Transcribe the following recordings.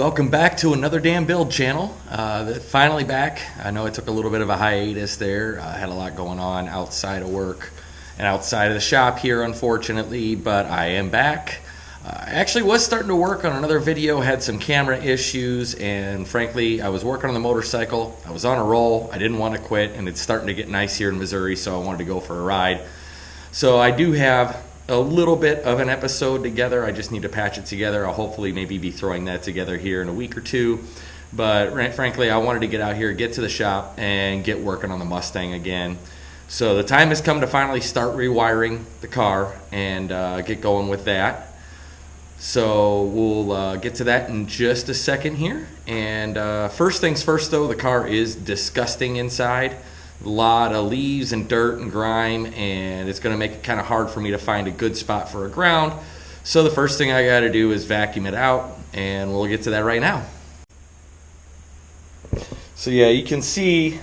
Welcome back to another damn build channel. Finally back. I know I took a little bit of a hiatus there. I had a lot going on outside of work and outside of the shop here, unfortunately, but I am back. I actually was starting to work on another video, had some camera issues, and frankly, I was working on the motorcycle. I was on a roll. I didn't want to quit, and it's starting to get nice here in Missouri, so I wanted to go for a ride. So I do have a little bit of an episode together. I just need to patch it together. I'll hopefully maybe be throwing that together here in a week or two. But frankly, I wanted to get out here, get to the shop, and get working on the Mustang again. So the time has come to finally start rewiring the car and get going with that. So we'll get to that in just a second here. And first things first though, the car is disgusting inside. A lot of leaves and dirt and grime, and it's going to make it kind of hard for me to find a good spot for a ground. So the first thing I got to do is vacuum it out, and we'll get to that right now. So yeah, you can see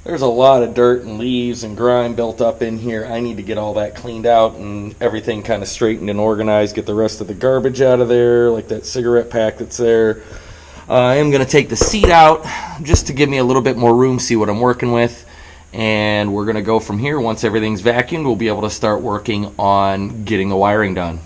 there's a lot of dirt and leaves and grime built up in here. I need to get all that cleaned out and everything kind of straightened and organized, get the rest of the garbage out of there, like that cigarette pack that's there. I am going to take the seat out just to give me a little bit more room, see what I'm working with. And we're going to go from here. Once everything's vacuumed, we'll be able to start working on getting the wiring done.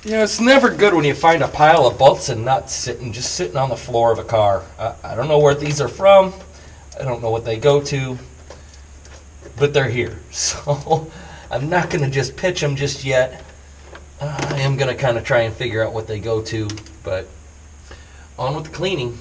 You know, it's never good when you find a pile of bolts and nuts just sitting on the floor of a car. I don't know where these are from. I don't know what they go to, but they're here. So I'm not going to just pitch them just yet. I am going to kind of try and figure out what they go to, but on with the cleaning.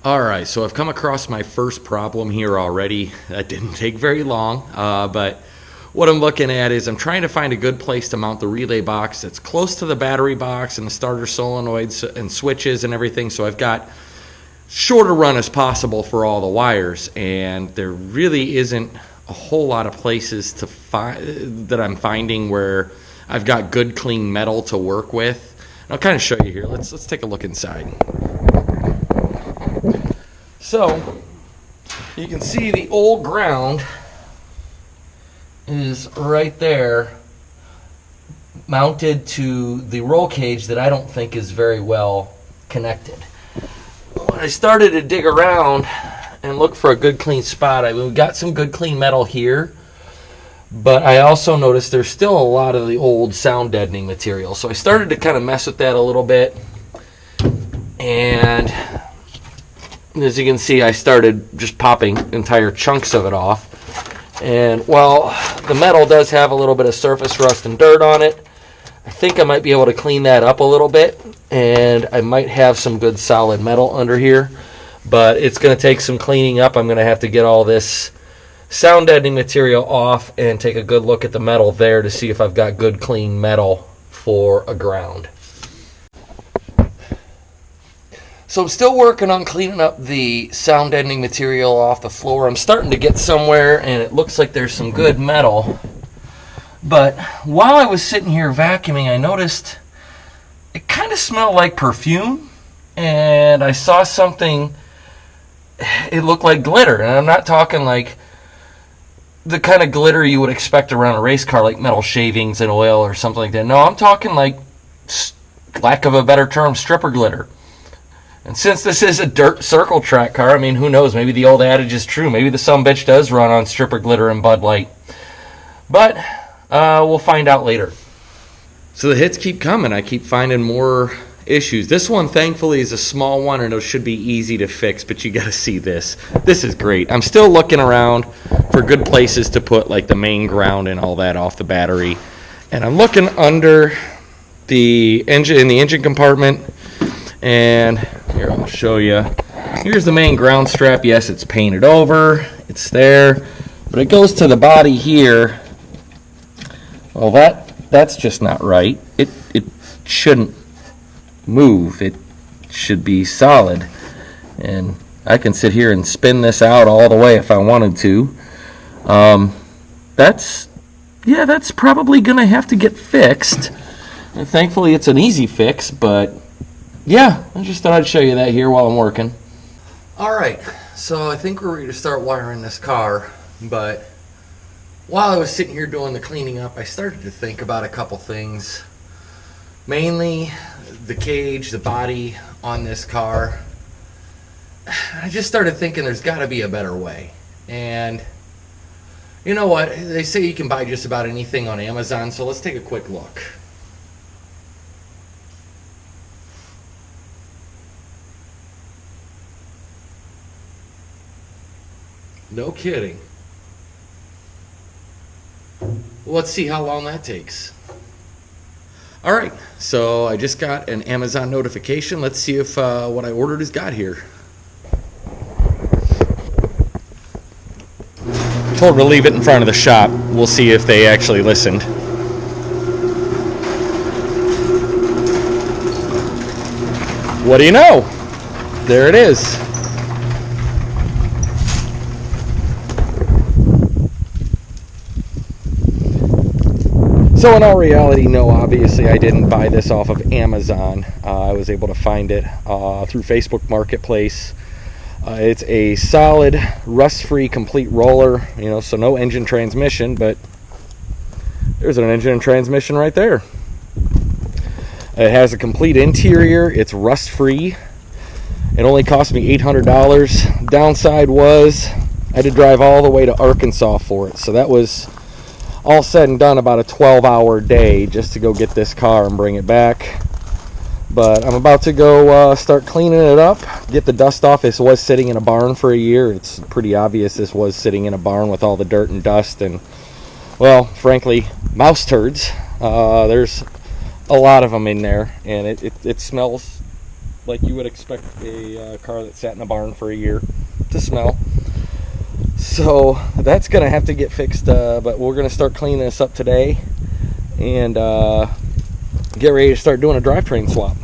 Alright, so I've come across my first problem here already. That didn't take very long, but what I'm looking at is I'm trying to find a good place to mount the relay box that's close to the battery box and the starter solenoids and switches and everything, so I've got short a run as possible for all the wires, and there really isn't a whole lot of places to that I'm finding where I've got good clean metal to work with. And I'll kind of show you here. Let's take a look inside. So you can see the old ground is right there, mounted to the roll cage that I don't think is very well connected. When I started to dig around and look for a good clean spot. I mean, we've got some good clean metal here, but I also noticed there's still a lot of the old sound deadening material. So I started to kind of mess with that a little bit, and as you can see, I started just popping entire chunks of it off. And while the metal does have a little bit of surface rust and dirt on it, I think I might be able to clean that up a little bit, and I might have some good solid metal under here, but it's going to take some cleaning up. I'm going to have to get all this sound deadening material off and take a good look at the metal there to see if I've got good clean metal for a ground. So I'm still working on cleaning up the sound deadening material off the floor. I'm starting to get somewhere, and it looks like there's some good metal. But while I was sitting here vacuuming, I noticed it kind of smelled like perfume, and I saw something, it looked like glitter. And I'm not talking like the kind of glitter you would expect around a race car, like metal shavings and oil or something like that. No, I'm talking like, lack of a better term, stripper glitter. And since this is a dirt circle track car, I mean, who knows? Maybe the old adage is true. Maybe the sumbitch does run on stripper glitter and Bud Light. But we'll find out later. So the hits keep coming. I keep finding more issues. This one, thankfully, is a small one, and it should be easy to fix, but you got to see this. This is great. I'm still looking around for good places to put like the main ground and all that off the battery. And I'm looking under the engine, in the engine compartment, and here, I'll show you. Here's the main ground strap. Yes, it's painted over. It's there. But it goes to the body here. Well, that's just not right. It shouldn't move. It should be solid. And I can sit here and spin this out all the way if I wanted to. That's probably going to have to get fixed. And thankfully, it's an easy fix, but yeah, I just thought I'd show you that here while I'm working. Alright, so I think we're ready to start wiring this car, but while I was sitting here doing the cleaning up, I started to think about a couple things. Mainly the cage, the body on this car. I just started thinking there's got to be a better way. And you know what? They say you can buy just about anything on Amazon, so let's take a quick look. No kidding. Let's see how long that takes. Alright, so I just got an Amazon notification. Let's see if what I ordered has got here. Told them to leave it in front of the shop. We'll see if they actually listened. What do you know? There it is. So in all reality, no, obviously I didn't buy this off of Amazon. I was able to find it through Facebook Marketplace. It's a solid, rust-free, complete roller, so no engine transmission, but there's an engine and transmission right there. It has a complete interior. It's rust-free. It only cost me $800. Downside was I had to drive all the way to Arkansas for it, so that was all said and done about a 12-hour day just to go get this car and bring it back. But I'm about to go start cleaning it up, get the dust off. This was sitting in a barn for a year. It's pretty obvious this was sitting in a barn with all the dirt and dust and, well, frankly, mouse turds. There's a lot of them in there, and it smells like you would expect a car that sat in a barn for a year to smell. So that's going to have to get fixed, but we're going to start cleaning this up today and get ready to start doing a drivetrain swap.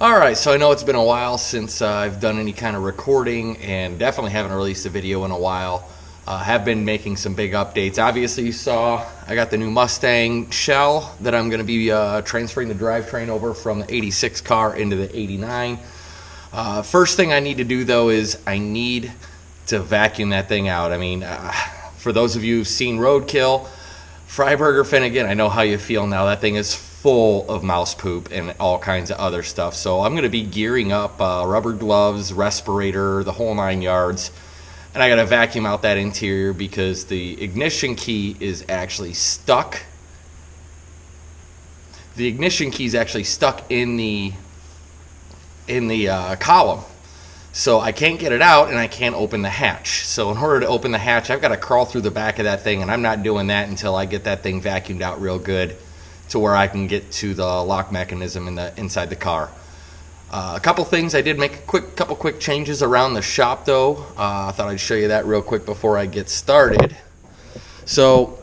Alright, so I know it's been a while since I've done any kind of recording, and definitely haven't released a video in a while. Have been making some big updates. Obviously you saw I got the new Mustang shell that I'm going to be transferring the drivetrain over from the 86 car into the 89. First thing I need to do though is I need to vacuum that thing out. I mean, for those of you who've seen Roadkill, Freiburger Finnegan, I know how you feel now. That thing is full of mouse poop and all kinds of other stuff. So I'm going to be gearing up rubber gloves, respirator, the whole 9 yards. And I got to vacuum out that interior because the ignition key is actually stuck. The ignition key is actually stuck in the column. So I can't get it out and I can't open the hatch. So in order to open the hatch, I've got to crawl through the back of that thing, and I'm not doing that until I get that thing vacuumed out real good to where I can get to the lock mechanism inside the car. A couple things, I did make a couple quick changes around the shop though. I thought I'd show you that real quick before I get started. So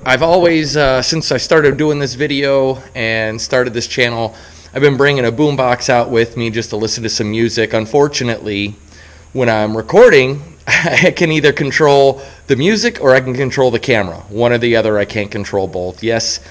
I've always, since I started doing this video and started this channel, I've been bringing a boombox out with me just to listen to some music. Unfortunately, when I'm recording, I can either control the music or I can control the camera. One or the other, I can't control both. Yes,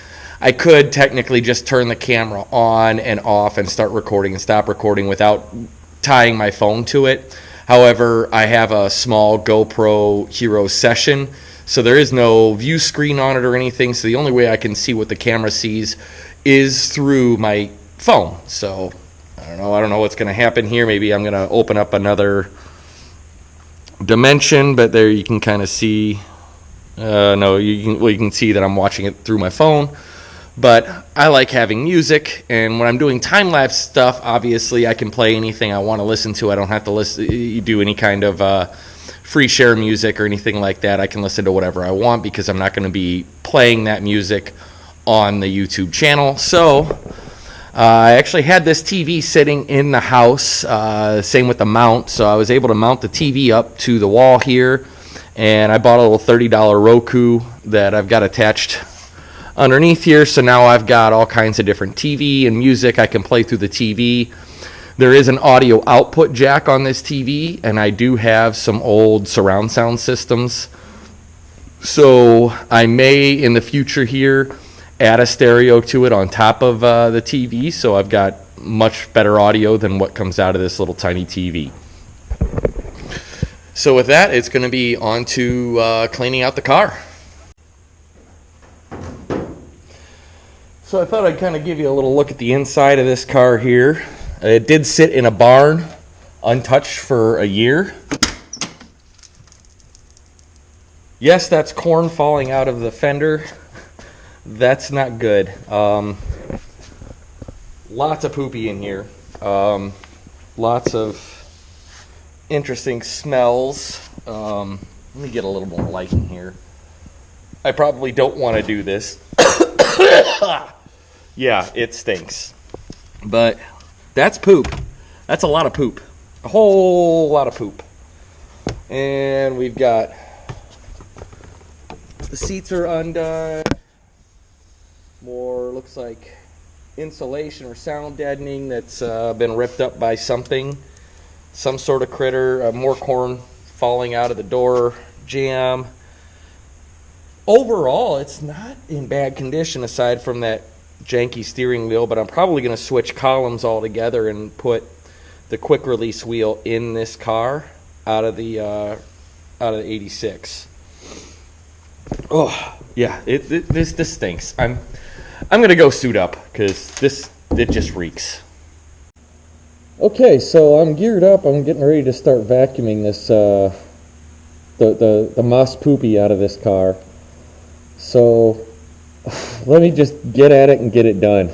I could technically just turn the camera on and off and start recording and stop recording without tying my phone to it. However, I have a small GoPro Hero Session, so there is no view screen on it or anything. So the only way I can see what the camera sees is through my phone. So I don't know what's going to happen here. Maybe I'm going to open up another dimension, but there you can kind of see. No, you can see that I'm watching it through my phone. But I like having music, and when I'm doing time-lapse stuff, obviously I can play anything I want to listen to. I don't have to do any kind of free share music or anything like that. I can listen to whatever I want because I'm not going to be playing that music on the YouTube channel. So I actually had this TV sitting in the house, same with the mount. So I was able to mount the TV up to the wall here, and I bought a little $30 Roku that I've got attached underneath here. So now I've got all kinds of different TV and music I can play through the TV. There is an audio output jack on this TV, and I do have some old surround sound systems. So I may in the future here add a stereo to it on top of the TV, so I've got much better audio than what comes out of this little tiny TV. So with that, it's going to be on to cleaning out the car. So I thought I'd kind of give you a little look at the inside of this car here. It did sit in a barn, untouched for a year. Yes, that's corn falling out of the fender. That's not good. Lots of poopy in here. Lots of interesting smells. Let me get a little more light in here. I probably don't want to do this. Yeah, it stinks. But that's poop. That's a lot of poop. A whole lot of poop. And we've got the seats are undone. More looks like insulation or sound deadening that's been ripped up by something. Some sort of critter. More corn falling out of the door jamb. Overall, it's not in bad condition aside from that janky steering wheel, but I'm probably going to switch columns altogether and put the quick release wheel in this car out of the 86. Oh yeah, this stinks. I'm going to go suit up because it just reeks. Okay, so I'm geared up. I'm getting ready to start vacuuming this the moss poopy out of this car. So let me just get at it and get it done.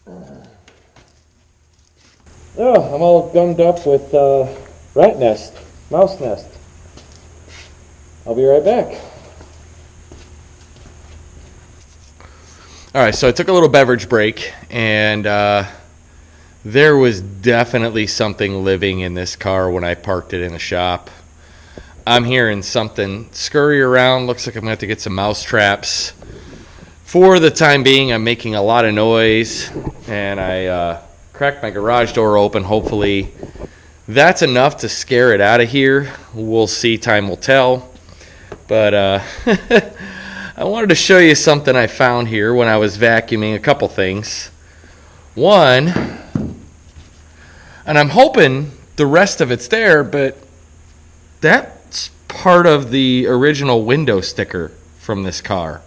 Oh, I'm all gummed up with rat nest, mouse nest. I'll be right back. All right, so I took a little beverage break, and there was definitely something living in this car when I parked it in the shop. I'm hearing something scurry around. Looks like I'm going to have to get some mouse traps. For the time being, I'm making a lot of noise, and I cracked my garage door open. Hopefully that's enough to scare it out of here. We'll see. Time will tell. But I wanted to show you something I found here when I was vacuuming. A couple things. One, and I'm hoping the rest of it's there, but that's part of the original window sticker from this car.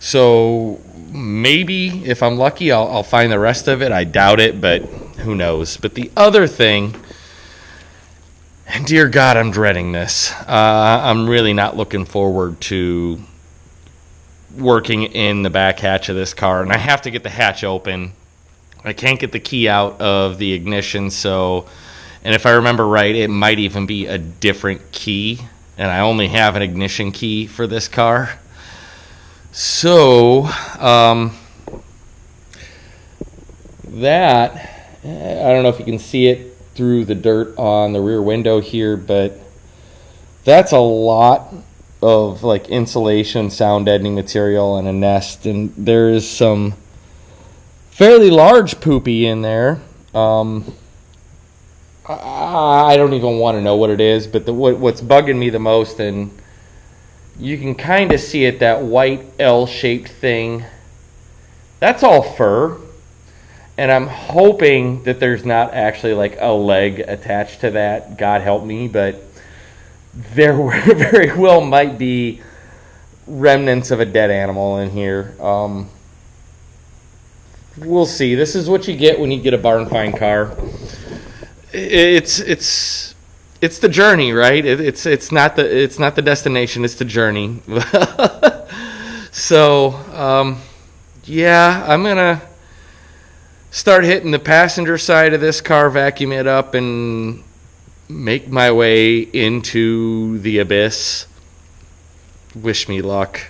So maybe if I'm lucky, I'll find the rest of it. I doubt it, but who knows. But the other thing, and dear God, I'm dreading this. I'm really not looking forward to working in the back hatch of this car, and I have to get the hatch open. I can't get the key out of the ignition, and if I remember right, it might even be a different key, and I only have an ignition key for this car. So, that, I don't know if you can see it through the dirt on the rear window here, but that's a lot of like insulation, sound deadening material, and a nest, and there is some fairly large poopy in there. I don't even want to know what it is, but what's bugging me the most, and you can kind of see it, that white L-shaped thing, that's all fur, and I'm hoping that there's not actually like a leg attached to that. God help me, but there very well might be remnants of a dead animal in here. We'll see. This is what you get when you get a barn find car. It's the journey, right? It's not the destination. It's the journey. So, yeah, I'm gonna start hitting the passenger side of this car, vacuum it up, and make my way into the abyss. Wish me luck.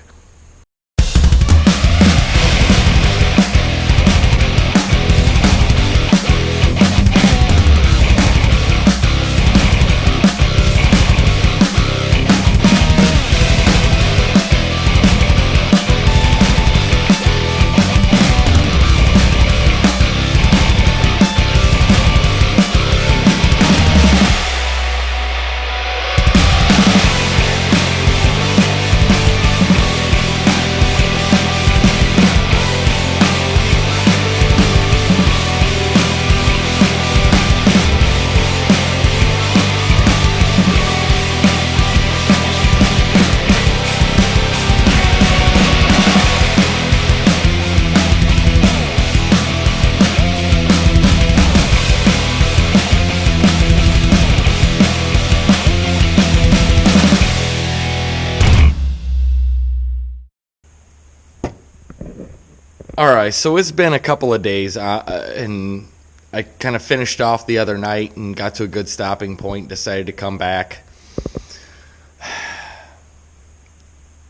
All right, so it's been a couple of days, and I kind of finished off the other night and got to a good stopping point, decided to come back.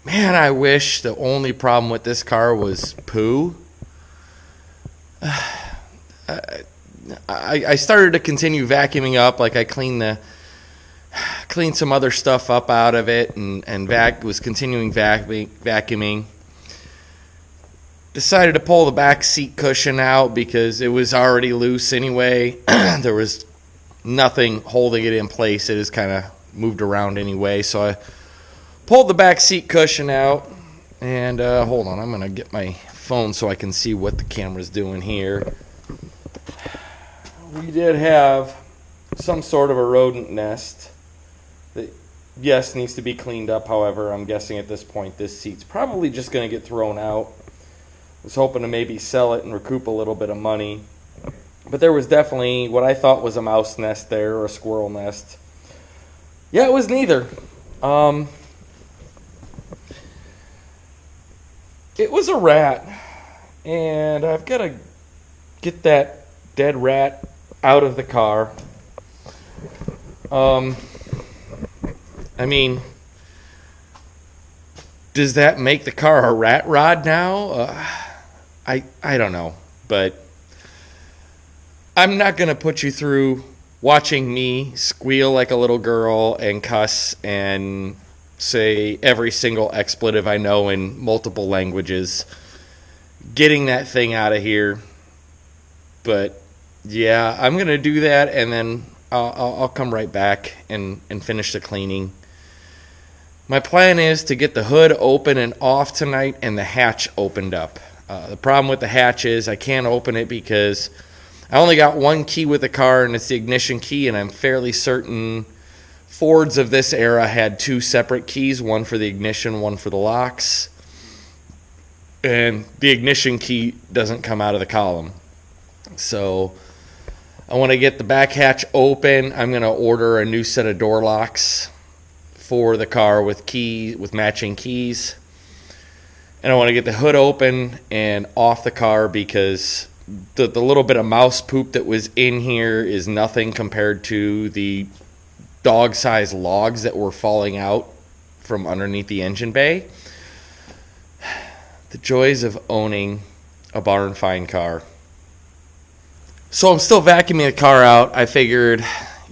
Man, I wish the only problem with this car was poo. I started to continue vacuuming up, like I cleaned some other stuff up out of it, and was continuing vacuuming. Decided to pull the back seat cushion out because it was already loose anyway. There was nothing holding it in place. It just kind of moved around anyway. So I pulled the back seat cushion out. And hold on, I'm going to get my phone so I can see what the camera's doing here. We did have some sort of a rodent nest that, yes, needs to be cleaned up. However, I'm guessing at this point this seat's probably just going to get thrown out. Was hoping to maybe sell it and recoup a little bit of money. But there was definitely what I thought was a mouse nest there, or a squirrel nest. Yeah, it was neither. It was a rat. And I've got a get that dead rat out of the car. I mean, does that make the car a rat rod now? I don't know, but I'm not going to put you through watching me squeal like a little girl and cuss and say every single expletive I know in multiple languages, getting that thing out of here. But yeah, I'm going to do that, and then I'll come right back and finish the cleaning. My plan is to get the hood open and off tonight and the hatch opened up. The problem with the hatch is I can't open it because I only got one key with the car, and it's the ignition key, and I'm fairly certain Fords of this era had two separate keys, one for the ignition, one for the locks. And the ignition key doesn't come out of the column. So I want to get the back hatch open. I'm going to order a new set of door locks for the car with matching keys. And I want to get the hood open and off the car because the little bit of mouse poop that was in here is nothing compared to the dog-sized logs that were falling out from underneath the engine bay. The joys of owning a barn find car. So I'm still vacuuming the car out. I figured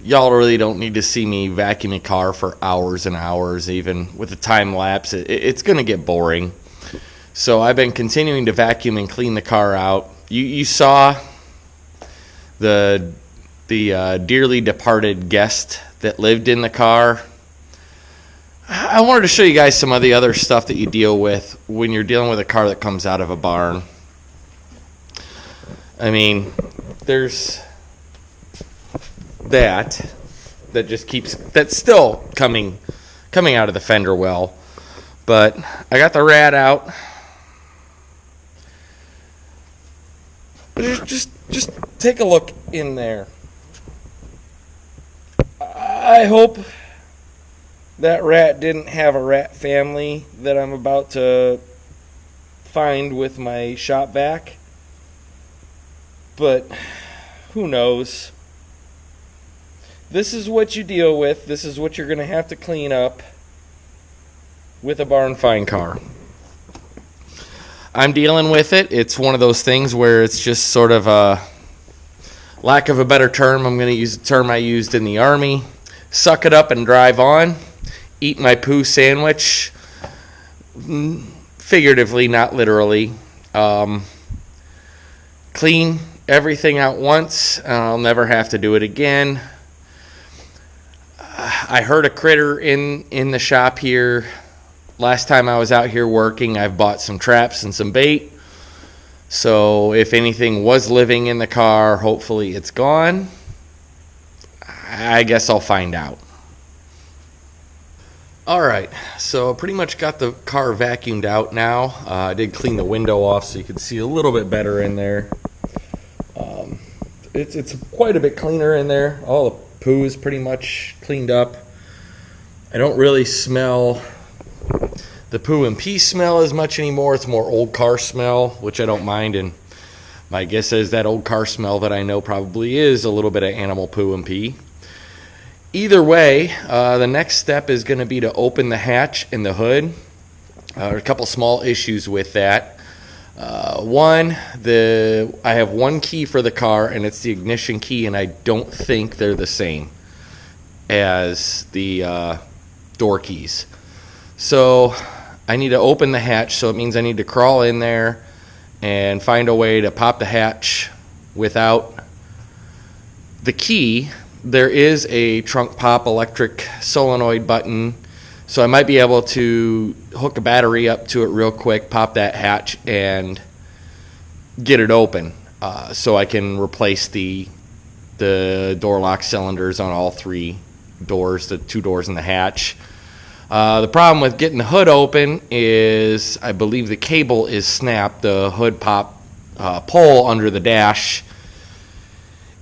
y'all really don't need to see me vacuuming a car for hours and hours, even with the time lapse. It's going to get boring. So I've been continuing to vacuum and clean the car out. You saw the dearly departed guest that lived in the car. I wanted to show you guys some of the other stuff that you deal with when you're dealing with a car that comes out of a barn. I mean, there's that's still coming out of the fender well. But I got the rat out. Just take a look in there. I hope that rat didn't have a rat family that I'm about to find with my shop vac. But who knows? This is what you deal with. This is what you're going to have to clean up with a barn find car. I'm dealing with it. It's one of those things where it's just sort of a lack of a better term. I'm going to use the term I used in the Army. Suck it up and drive on. Eat my poo sandwich. Figuratively, not literally. Clean everything out once. I'll never have to do it again. I heard a critter in the shop here. Last time I was out here working, I've bought some traps and some bait. So if anything was living in the car, hopefully it's gone. I guess I'll find out. Alright, so pretty much got the car vacuumed out now. I did clean the window off so you can see a little bit better in there. It's quite a bit cleaner in there. All the poo is pretty much cleaned up. I don't really smell the poo and pee smell as much anymore. It's more old car smell, which I don't mind. And my guess is that old car smell that I know probably is a little bit of animal poo and pee. Either way, the next step is going to be to open the hatch and the hood. A couple small issues with that. One, I have one key for the car, and it's the ignition key, and I don't think they're the same as the door keys. So I need to open the hatch, so it means I need to crawl in there and find a way to pop the hatch without the key. There is a trunk pop electric solenoid button, so I might be able to hook a battery up to it real quick, pop that hatch, and get it open so I can replace the door lock cylinders on all three doors, the two doors in the hatch. The problem with getting the hood open is I believe the cable is snapped, the hood pop pole under the dash.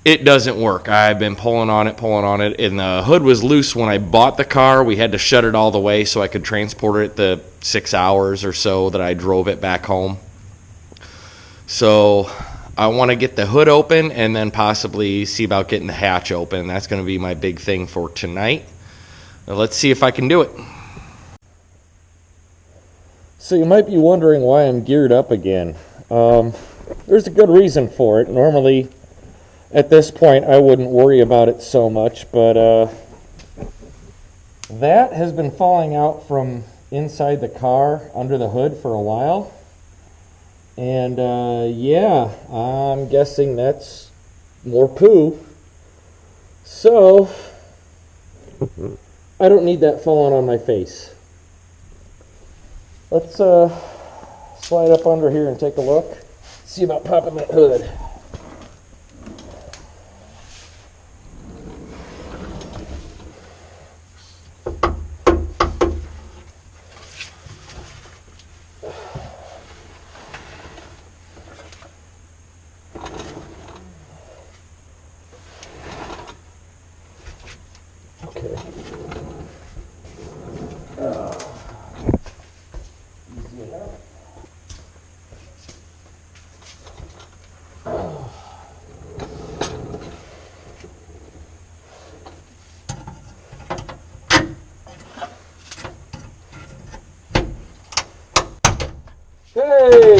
It doesn't work. I've been pulling on it, and the hood was loose when I bought the car. We had to shut it all the way so I could transport it the 6 hours or so that I drove it back home. So I want to get the hood open and then possibly see about getting the hatch open. That's going to be my big thing for tonight. Now let's see if I can do it. So you might be wondering why I'm geared up again. There's a good reason for it. Normally, at this point, I wouldn't worry about it so much, but that has been falling out from inside the car under the hood for a while. And yeah, I'm guessing that's more poo. So, I don't need that falling on my face. Let's slide up under here and take a look. See about popping that hood. Okay. Easy enough. Hey!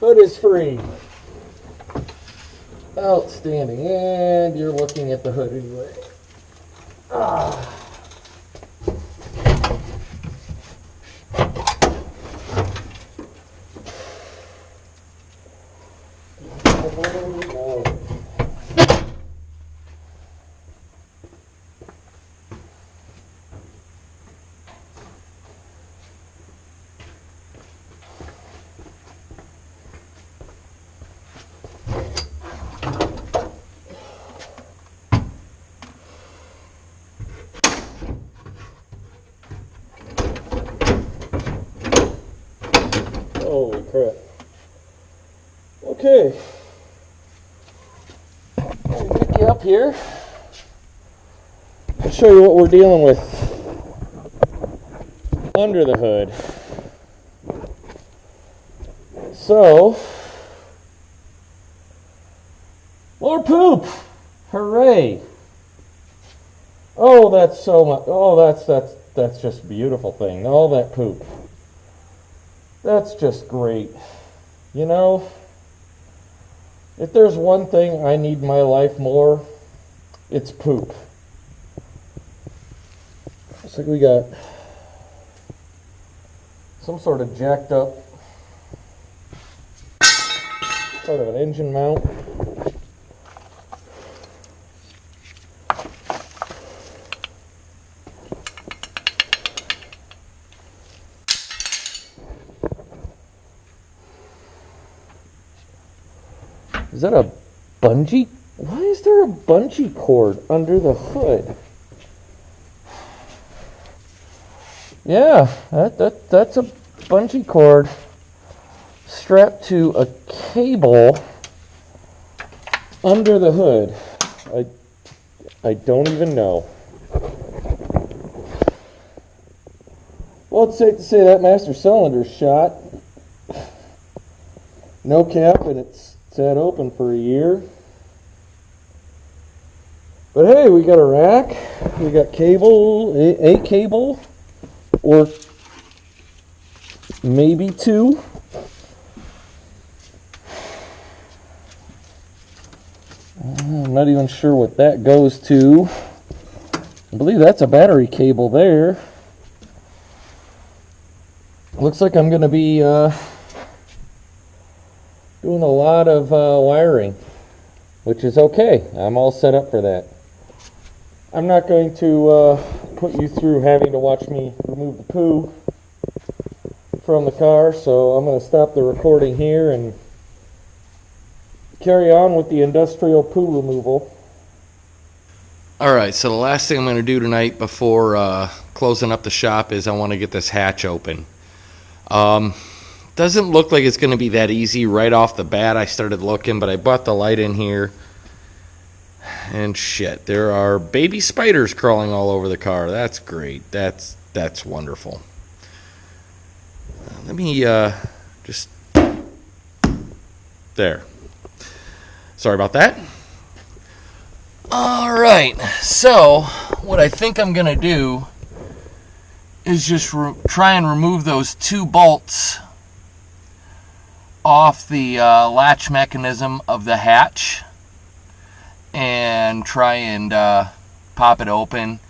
Hood is free. Outstanding. And you're looking at the hood anyway. Ah. Holy crap. Okay. Let me pick you up here and show you what we're dealing with under the hood. So, more poop! Hooray! Oh, that's so much. Oh, that's just a beautiful thing. All that poop. That's just great. You know, if there's one thing I need in my life more, it's poop. Looks like we got some sort of jacked up sort of an engine mount. Is that a bungee? Why is there a bungee cord under the hood? Yeah, that's a bungee cord strapped to a cable under the hood. I don't even know. Well, it's safe to say that master cylinder's shot. No cap, and it's sat open for a year. But hey, we got a rack, we got cable, a cable, or maybe two. I'm not even sure what that goes to. I believe that's a battery cable there. Looks like I'm going to be doing a lot of wiring, which is okay. I'm all set up for that. I'm not going to put you through having to watch me remove the poo from the car, so I'm going to stop the recording here and carry on with the industrial poo removal. Alright, so the last thing I'm going to do tonight before closing up the shop is I want to get this hatch open. Doesn't look like it's going to be that easy right off the bat. I started looking, but I brought the light in here. And shit, there are baby spiders crawling all over the car. That's great. That's wonderful. Let me just... There. Sorry about that. All right, so what I think I'm gonna do is just try and remove those 2 bolts off the latch mechanism of the hatch and try and pop it open.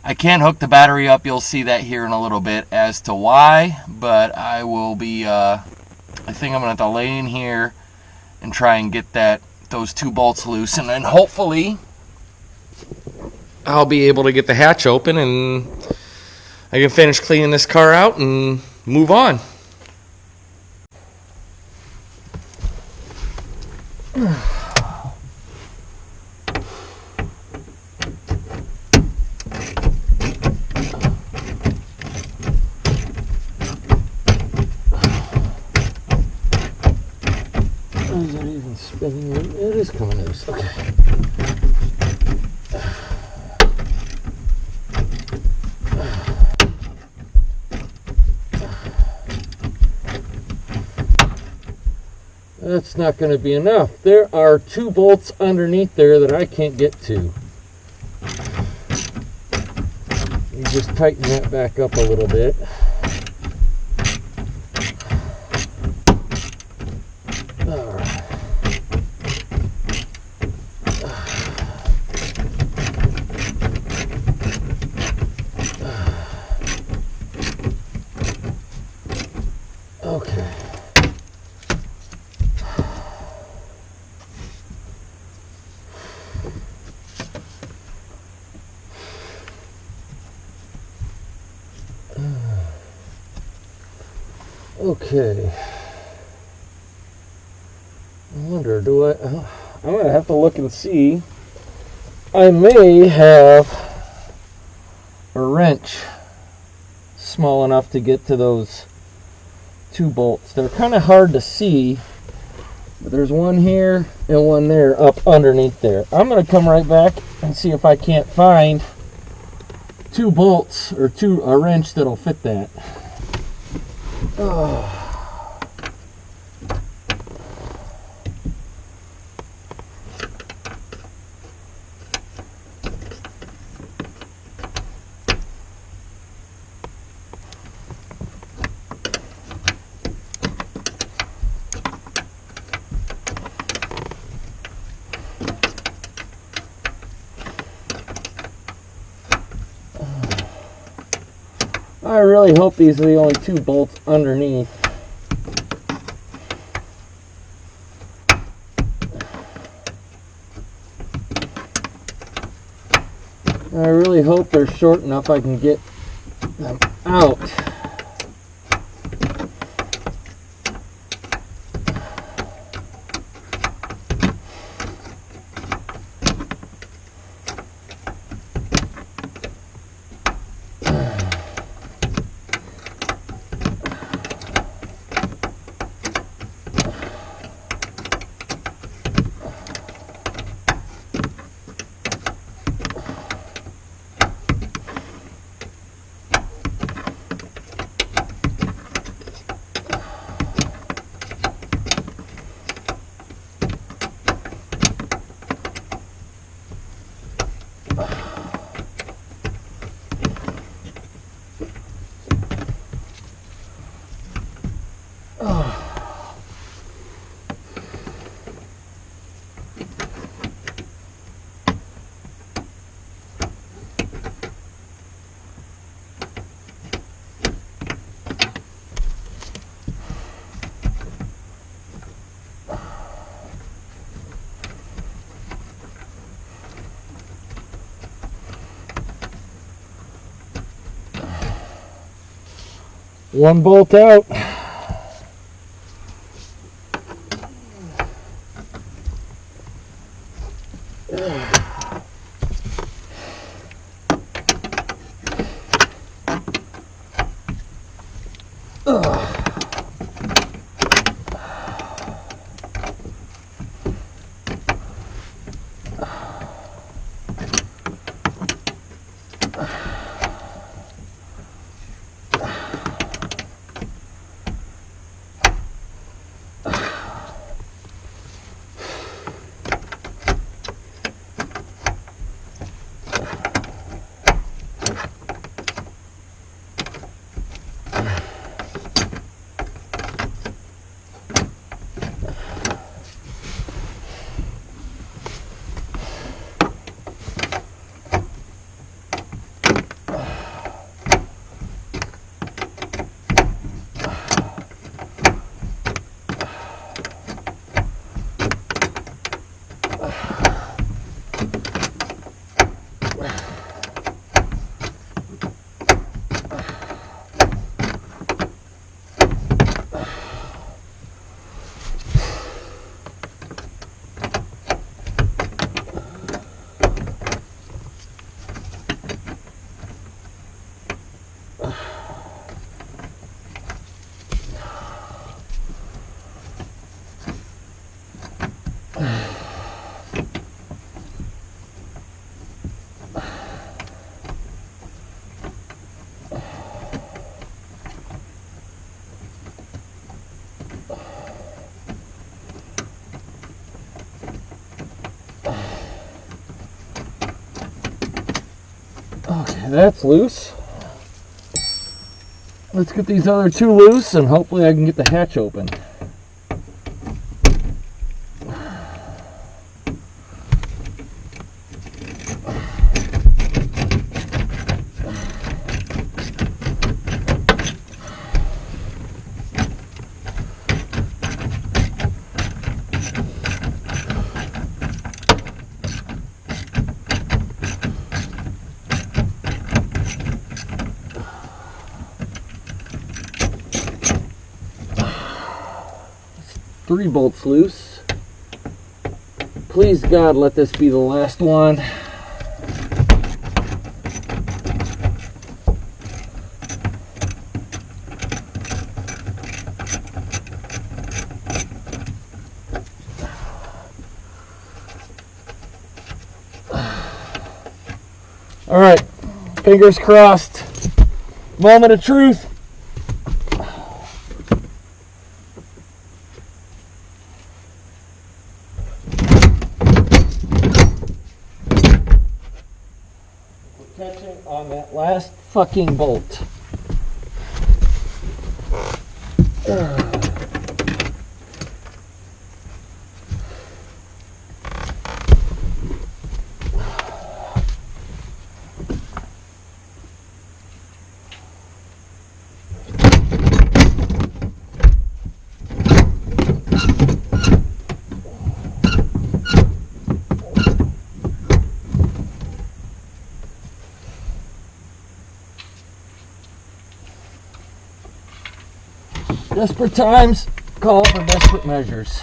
I can't hook the battery up. You'll see that here in a little bit as to why, but I will be I think I'm gonna have to lay in here and try and get those 2 bolts loose, and then hopefully I'll be able to get the hatch open and I can finish cleaning this car out and move on. Is it even spinning? It is coming loose. Okay. That's not going to be enough. There are 2 bolts underneath there that I can't get to. You just tighten that back up a little bit. All right. Okay. Okay. I wonder, I'm going to have to look and see. I may have a wrench small enough to get to those 2 bolts. They're kind of hard to see, but there's one here and one there up underneath there. I'm going to come right back and see if I can't find 2 bolts or a wrench that'll fit that. Oh. I really hope these are the only 2 bolts underneath. I really hope they're short enough I can get them out. One bolt out. that's loose. Let's get these other two loose and hopefully I can get the hatch open. Three bolts loose. Please God, let this be the last one. All right, fingers crossed. Moment of truth. Catching on that last fucking bolt. Desperate times call for desperate measures.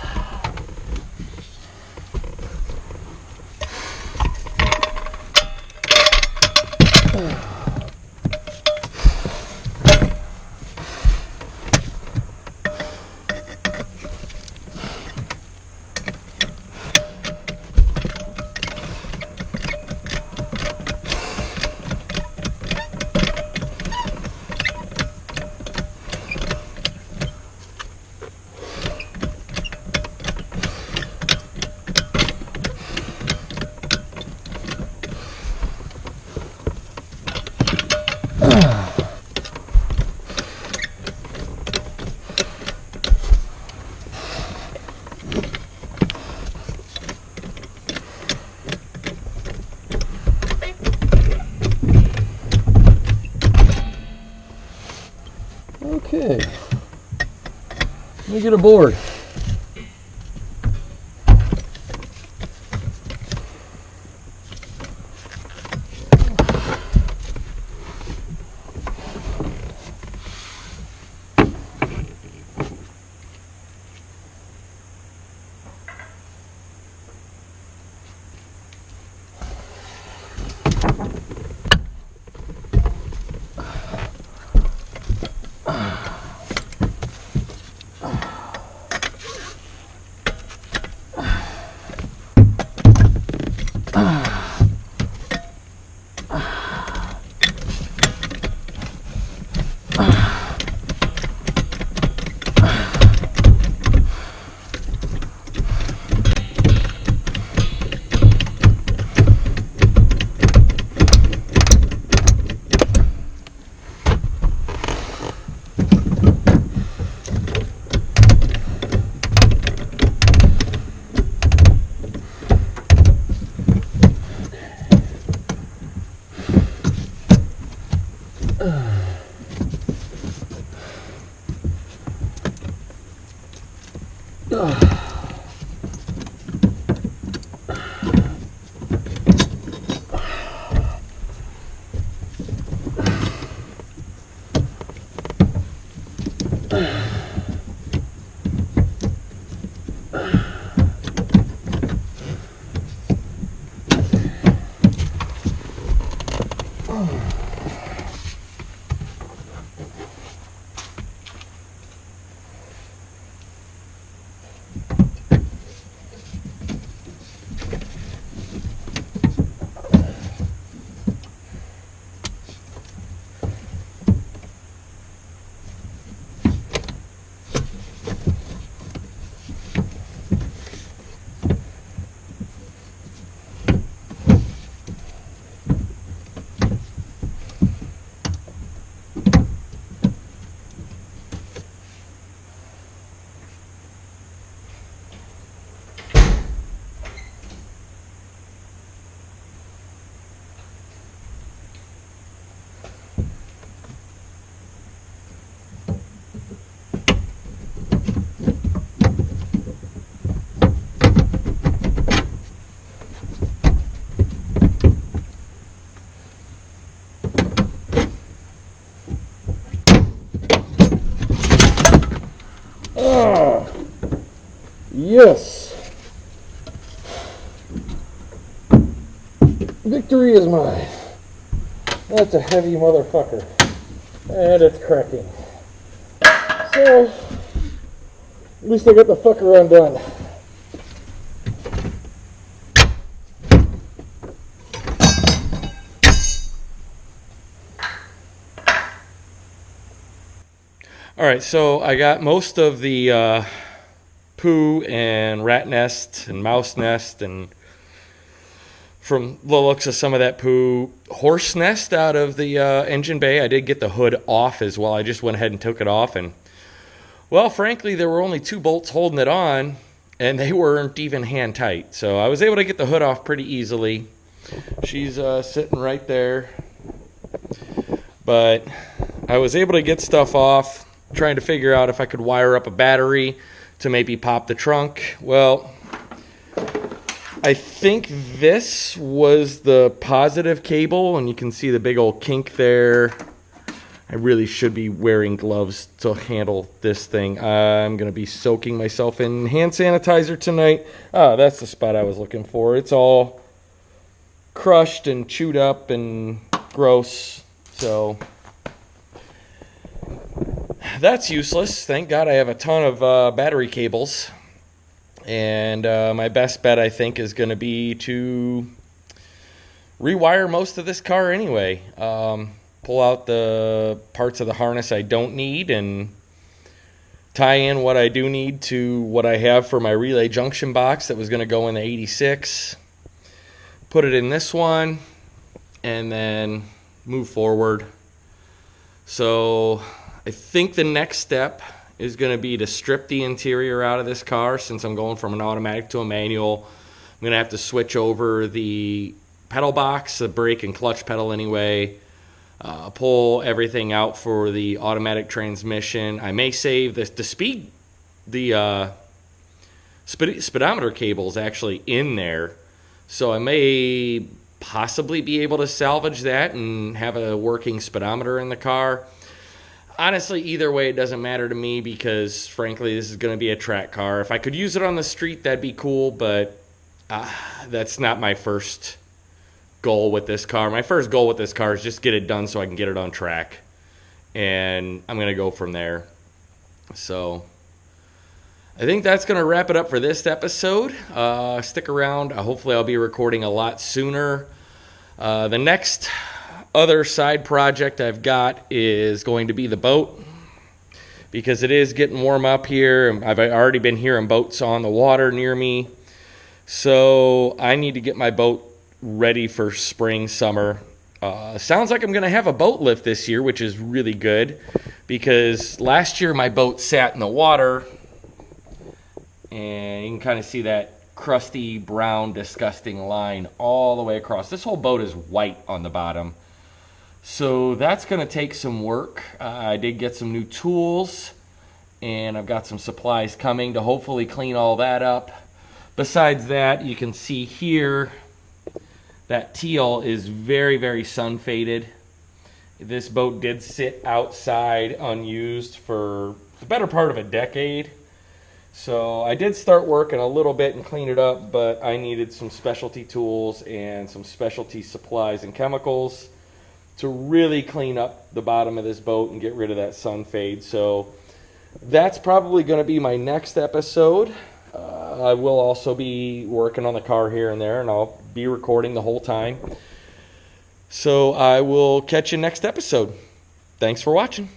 Okay, let me get a board. Yes. Victory is mine. That's a heavy motherfucker. And it's cracking. So, at least I got the fucker undone. All right, so I got most of the poo and rat nest and mouse nest, and from the looks of some of that poo, horse nest out of the engine bay. I did get the hood off as well. I just went ahead and took it off, and well, frankly, there were only 2 bolts holding it on, and they weren't even hand tight. So I was able to get the hood off pretty easily. She's sitting right there, but I was able to get stuff off, trying to figure out if I could wire up a battery to maybe pop the trunk. Well, I think this was the positive cable, and you can see the big old kink there. I really should be wearing gloves to handle this thing. I'm going to be soaking myself in hand sanitizer tonight. Ah, that's the spot I was looking for. It's all crushed and chewed up and gross, so that's useless. Thank God I have a ton of battery cables. And my best bet, I think, is going to be to rewire most of this car anyway. Pull out the parts of the harness I don't need and tie in what I do need to what I have for my relay junction box that was going to go in the 86. Put it in this one and then move forward. So I think the next step is going to be to strip the interior out of this car. Since I'm going from an automatic to a manual, I'm going to have to switch over the pedal box, the brake and clutch pedal anyway, pull everything out for the automatic transmission. I may save the speedometer cables actually in there, so I may possibly be able to salvage that and have a working speedometer in the car. Honestly, either way, it doesn't matter to me because, frankly, this is going to be a track car. If I could use it on the street, that'd be cool, but that's not my first goal with this car. My first goal with this car is just get it done so I can get it on track, and I'm going to go from there. So I think that's going to wrap it up for this episode. Stick around. Hopefully I'll be recording a lot sooner. The next other side project I've got is going to be the boat, because it is getting warm up here. I've already been hearing boats on the water near me, so I need to get my boat ready for spring, summer. Sounds like I'm going to have a boat lift this year, which is really good, because last year my boat sat in the water, and you can kind of see that crusty, brown, disgusting line all the way across. This whole boat is white on the bottom. So that's going to take some work. I did get some new tools, and I've got some supplies coming to hopefully clean all that up. Besides that, you can see here that teal is very, very sun faded. This boat did sit outside unused for the better part of a decade. So I did start working a little bit and clean it up, but I needed some specialty tools and some specialty supplies and chemicals to really clean up the bottom of this boat and get rid of that sun fade. So that's probably going to be my next episode. I will also be working on the car here and there, and I'll be recording the whole time. So I will catch you next episode. Thanks for watching.